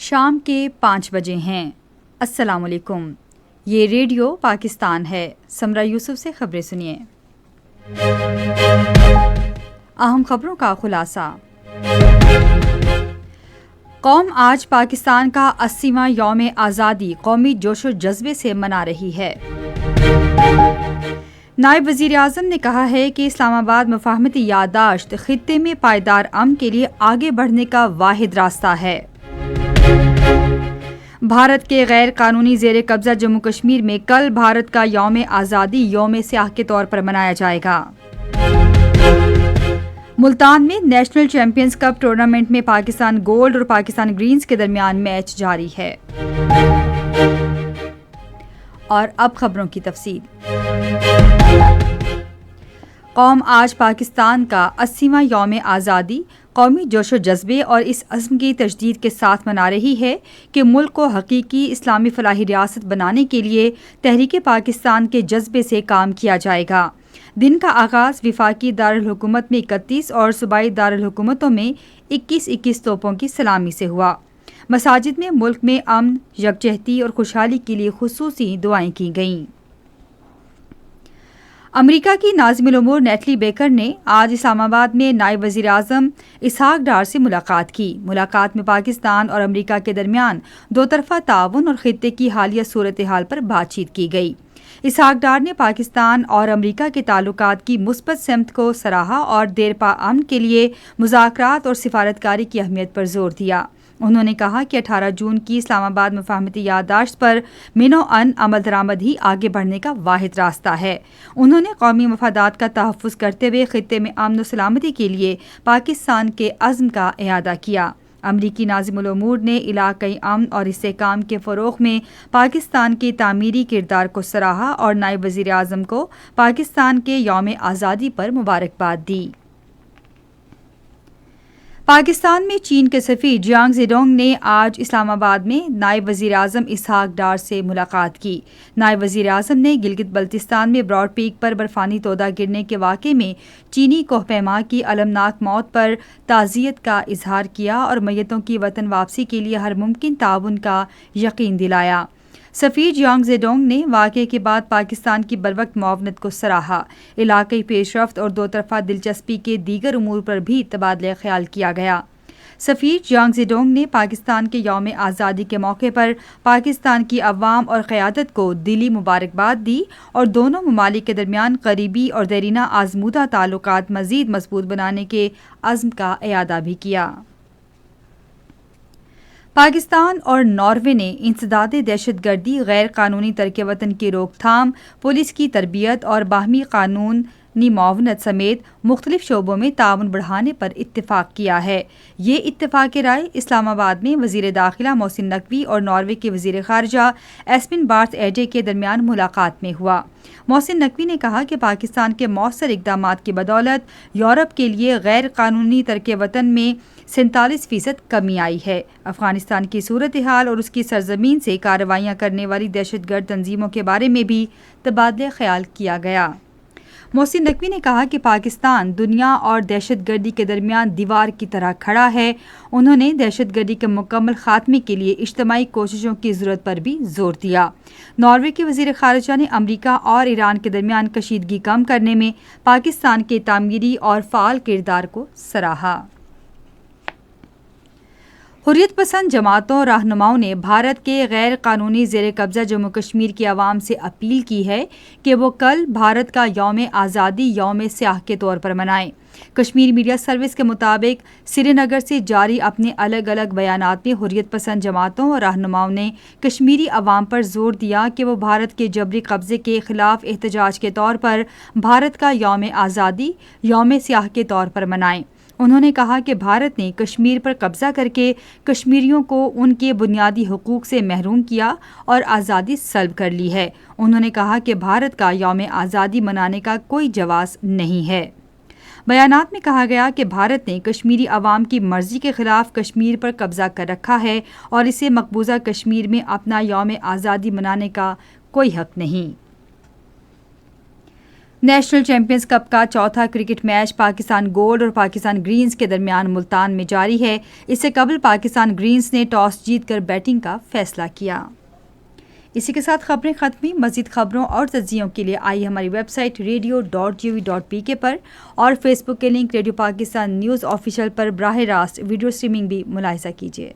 شام کے 5 بجے ہیں۔ السلام علیکم، یہ ریڈیو پاکستان ہے۔ سمرہ یوسف سے خبریں سنیے۔ اہم خبروں کا خلاصہ۔ قوم آج پاکستان کا 80واں یوم آزادی قومی جوش و جذبے سے منا رہی ہے۔ نائب وزیر اعظم نے کہا ہے کہ اسلام آباد مفاہمتی یادداشت خطے میں پائیدار امن کے لیے آگے بڑھنے کا واحد راستہ ہے۔ بھارت کے غیر قانونی زیر قبضہ جموں کشمیر میں کل بھارت کا یوم آزادی یوم سیاہ کے طور پر منایا جائے گا۔ ملتان میں نیشنل چیمپئنز کپ ٹورنامنٹ میں پاکستان گولڈ اور پاکستان گرینز کے درمیان میچ جاری ہے۔ اور اب خبروں کی تفصیل۔ قوم آج پاکستان کا 80واں یوم آزادی قومی جوش و جذبے اور اس عزم کی تجدید کے ساتھ منا رہی ہے کہ ملک کو حقیقی اسلامی فلاحی ریاست بنانے کے لیے تحریک پاکستان کے جذبے سے کام کیا جائے گا۔ دن کا آغاز وفاقی دارالحکومت میں 31 اور صوبائی دارالحکومتوں میں 21 توپوں کی سلامی سے ہوا۔ مساجد میں ملک میں امن، یکجہتی اور خوشحالی کے لیے خصوصی دعائیں کی گئیں۔ امریکہ کی ناظم الامور نیٹلی بیکر نے آج اسلام آباد میں نائب وزیر اعظم اسحاق ڈار سے ملاقات کی۔ ملاقات میں پاکستان اور امریکہ کے درمیان دو طرفہ تعاون اور خطے کی حالیہ صورتحال پر بات چیت کی گئی۔ اسحاق ڈار نے پاکستان اور امریکہ کے تعلقات کی مثبت سمت کو سراہا اور دیرپا امن کے لیے مذاکرات اور سفارتکاری کی اہمیت پر زور دیا۔ انہوں نے کہا کہ 18 جون کی اسلام آباد مفاہمتی یادداشت پر من و عن عمل درآمد ہی آگے بڑھنے کا واحد راستہ ہے۔ انہوں نے قومی مفادات کا تحفظ کرتے ہوئے خطے میں امن و سلامتی کے لیے پاکستان کے عزم کا اعادہ کیا۔ امریکی ناظم الامور نے علاقائی امن اور استحکام کے فروغ میں پاکستان کے تعمیری کردار کو سراہا اور نائب وزیر اعظم کو پاکستان کے یوم آزادی پر مبارکباد دی۔ پاکستان میں چین کے سفیر جیانگ زیڈونگ نے آج اسلام آباد میں نائب وزیر اعظم اسحاق ڈار سے ملاقات کی۔ نائب وزیر اعظم نے گلگت بلتستان میں براڈ پیک پر برفانی تودہ گرنے کے واقعے میں چینی کوہ پیما کی المناک موت پر تعزیت کا اظہار کیا اور میتوں کی وطن واپسی کے لیے ہر ممکن تعاون کا یقین دلایا۔ سفیر جیانگ زیڈونگ نے واقعے کے بعد پاکستان کی بروقت معاونت کو سراہا۔ علاقائی پیش رفت اور دو طرفہ دلچسپی کے دیگر امور پر بھی تبادلہ خیال کیا گیا۔ سفیر جیانگ زیڈونگ نے پاکستان کے یوم آزادی کے موقع پر پاکستان کی عوام اور قیادت کو دلی مبارکباد دی اور دونوں ممالک کے درمیان قریبی اور دیرینہ آزمودہ تعلقات مزید مضبوط بنانے کے عزم کا اعادہ بھی کیا۔ پاکستان اور ناروے نے انسداد دہشت گردی، غیر قانونی ترک وطن کی روک تھام، پولیس کی تربیت اور باہمی قانونی معاونت سمیت مختلف شعبوں میں تعاون بڑھانے پر اتفاق کیا ہے۔ یہ اتفاق رائے اسلام آباد میں وزیر داخلہ محسن نقوی اور ناروے کے وزیر خارجہ ایسپن بارتھ ایڈے کے درمیان ملاقات میں ہوا۔ محسن نقوی نے کہا کہ پاکستان کے مؤثر اقدامات کی بدولت یورپ کے لیے غیر قانونی ترک وطن میں 47% کمی آئی ہے۔ افغانستان کی صورتحال اور اس کی سرزمین سے کارروائیاں کرنے والی دہشت گرد تنظیموں کے بارے میں بھی تبادلہ خیال کیا گیا۔ محسن نقوی نے کہا کہ پاکستان دنیا اور دہشت گردی کے درمیان دیوار کی طرح کھڑا ہے۔ انہوں نے دہشت گردی کے مکمل خاتمے کے لیے اجتماعی کوششوں کی ضرورت پر بھی زور دیا۔ ناروے کے وزیر خارجہ نے امریکہ اور ایران کے درمیان کشیدگی کم کرنے میں پاکستان کے تعمیری اور فعال کردار کو سراہا۔ حریت پسند جماعتوں اور رہنماؤں نے بھارت کے غیر قانونی زیر قبضہ جموں کشمیر کی عوام سے اپیل کی ہے کہ وہ کل بھارت کا یوم آزادی یوم سیاہ کے طور پر منائیں۔ کشمیر میڈیا سروس کے مطابق سری نگر سے جاری اپنے الگ الگ بیانات میں حریت پسند جماعتوں اور رہنماؤں نے کشمیری عوام پر زور دیا کہ وہ بھارت کے جبری قبضے کے خلاف احتجاج کے طور پر بھارت کا یوم آزادی یوم سیاہ کے طور پر منائیں۔ انہوں نے کہا کہ بھارت نے کشمیر پر قبضہ کر کے کشمیریوں کو ان کے بنیادی حقوق سے محروم کیا اور آزادی سلب کر لی ہے۔ انہوں نے کہا کہ بھارت کا یوم آزادی منانے کا کوئی جواز نہیں ہے۔ بیانات میں کہا گیا کہ بھارت نے کشمیری عوام کی مرضی کے خلاف کشمیر پر قبضہ کر رکھا ہے اور اسے مقبوضہ کشمیر میں اپنا یوم آزادی منانے کا کوئی حق نہیں۔ نیشنل چیمپئنز کپ کا چوتھا کرکٹ میچ پاکستان گولڈ اور پاکستان گرینز کے درمیان ملتان میں جاری ہے۔ اس سے قبل پاکستان گرینز نے ٹاس جیت کر بیٹنگ کا فیصلہ کیا۔ اسی کے ساتھ خبریں ختم ہوئی۔ مزید خبروں اور تجزیوں کے لیے آئیے ہماری ویب سائٹ radio.gov.pk پر اور فیس بک کے link radio Pakistan news official پر براہ راست ویڈیو اسٹریمنگ بھی ملاحظہ کیجیے۔